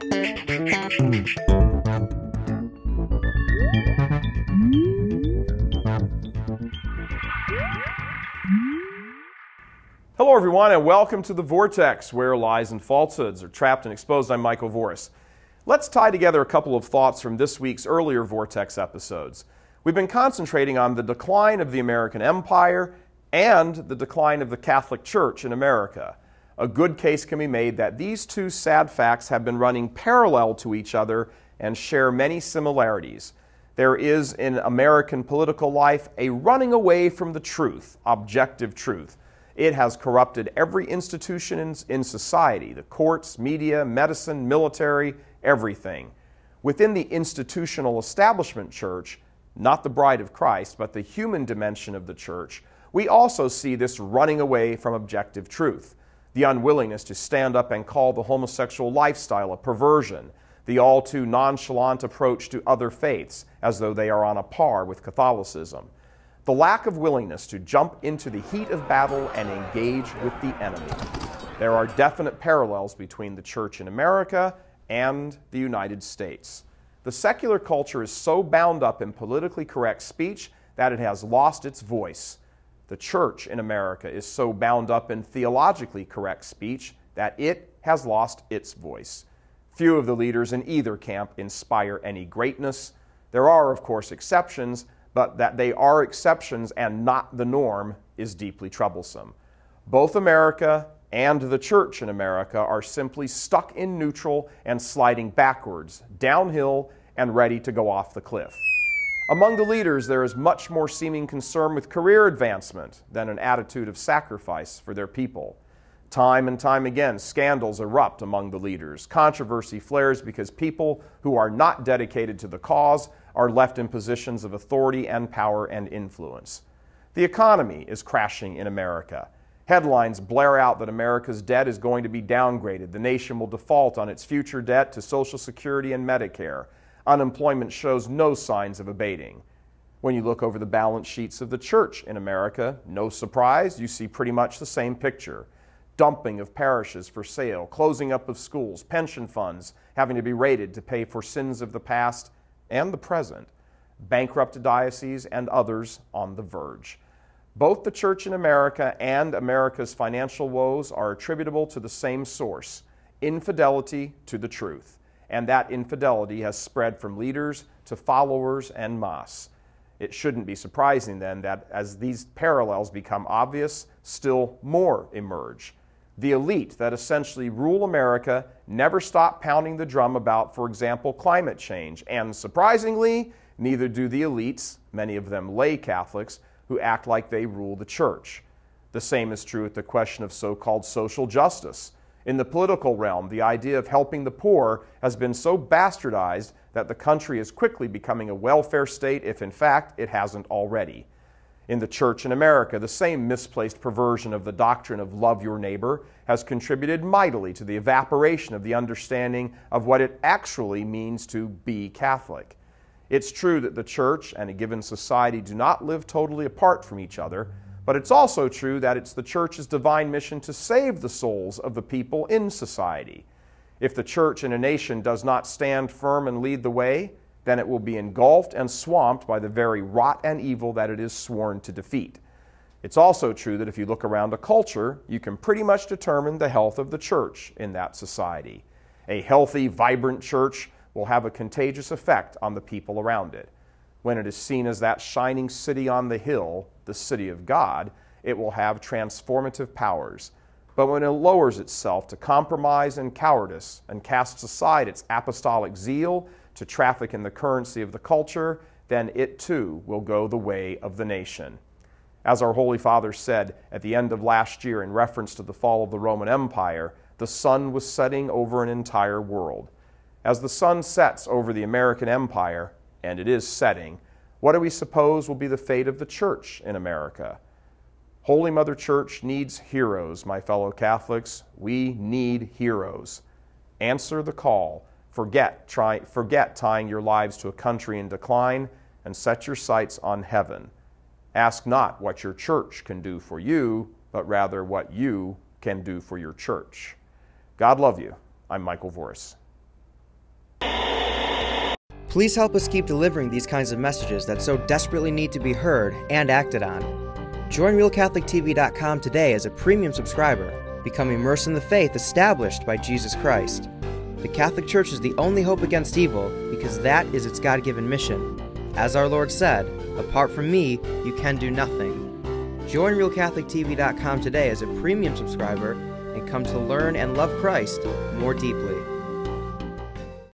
Hello everyone and welcome to The Vortex, where lies and falsehoods are trapped and exposed. I'm Michael Voris. Let's tie together a couple of thoughts from this week's earlier Vortex episodes. We've been concentrating on the decline of the American empire and the decline of the Catholic Church in America. A good case can be made that these two sad facts have been running parallel to each other and share many similarities. There is in American political life a running away from the truth, objective truth. It has corrupted every institution in society, the courts, media, medicine, military, everything. Within the institutional establishment church, not the bride of Christ, but the human dimension of the church, we also see this running away from objective truth. The unwillingness to stand up and call the homosexual lifestyle a perversion, the all too nonchalant approach to other faiths as though they are on a par with Catholicism. The lack of willingness to jump into the heat of battle and engage with the enemy. There are definite parallels between the church in America and the United States. The secular culture is so bound up in politically correct speech that it has lost its voice. The church in America is so bound up in theologically correct speech that it has lost its voice. Few of the leaders in either camp inspire any greatness. There are, of course, exceptions, but that they are exceptions and not the norm is deeply troublesome. Both America and the church in America are simply stuck in neutral and sliding backwards, downhill, and ready to go off the cliff. Among the leaders, there is much more seeming concern with career advancement than an attitude of sacrifice for their people. Time and time again, scandals erupt among the leaders. Controversy flares because people who are not dedicated to the cause are left in positions of authority and power and influence. The economy is crashing in America. Headlines blare out that America's debt is going to be downgraded. The nation will default on its future debt to Social Security and Medicare. Unemployment shows no signs of abating. When you look over the balance sheets of the church in America, no surprise, you see pretty much the same picture. Dumping of parishes for sale, closing up of schools, pension funds having to be raided to pay for sins of the past and the present, bankrupted dioceses and others on the verge. Both the church in America and America's financial woes are attributable to the same source, infidelity to the truth. And that infidelity has spread from leaders to followers en masse. It shouldn't be surprising then that as these parallels become obvious, still more emerge. The elite that essentially rule America never stop pounding the drum about, for example, climate change. And surprisingly, neither do the elites, many of them lay Catholics, who act like they rule the church. The same is true with the question of so-called social justice. In the political realm, the idea of helping the poor has been so bastardized that the country is quickly becoming a welfare state if in fact it hasn't already. In the church in America, the same misplaced perversion of the doctrine of love your neighbor has contributed mightily to the evaporation of the understanding of what it actually means to be Catholic. It's true that the church and a given society do not live totally apart from each other, but it's also true that it's the church's divine mission to save the souls of the people in society. If the church in a nation does not stand firm and lead the way, then it will be engulfed and swamped by the very rot and evil that it is sworn to defeat. It's also true that if you look around a culture, you can pretty much determine the health of the church in that society. A healthy, vibrant church will have a contagious effect on the people around it. When it is seen as that shining city on the hill, the city of God, it will have transformative powers. But when it lowers itself to compromise and cowardice and casts aside its apostolic zeal to traffic in the currency of the culture, then it too will go the way of the nation. As our Holy Father said at the end of last year in reference to the fall of the Roman Empire, the sun was setting over an entire world. As the sun sets over the American Empire, and it is setting, what do we suppose will be the fate of the church in America? Holy Mother Church needs heroes, my fellow Catholics. We need heroes. Answer the call. Forget tying your lives to a country in decline and set your sights on heaven. Ask not what your church can do for you, but rather what you can do for your church. God love you. I'm Michael Voris. Please help us keep delivering these kinds of messages that so desperately need to be heard and acted on. Join RealCatholicTV.com today as a premium subscriber. Become immersed in the faith established by Jesus Christ. The Catholic Church is the only hope against evil because that is its God-given mission. As our Lord said, apart from me, you can do nothing. Join RealCatholicTV.com today as a premium subscriber and come to learn and love Christ more deeply.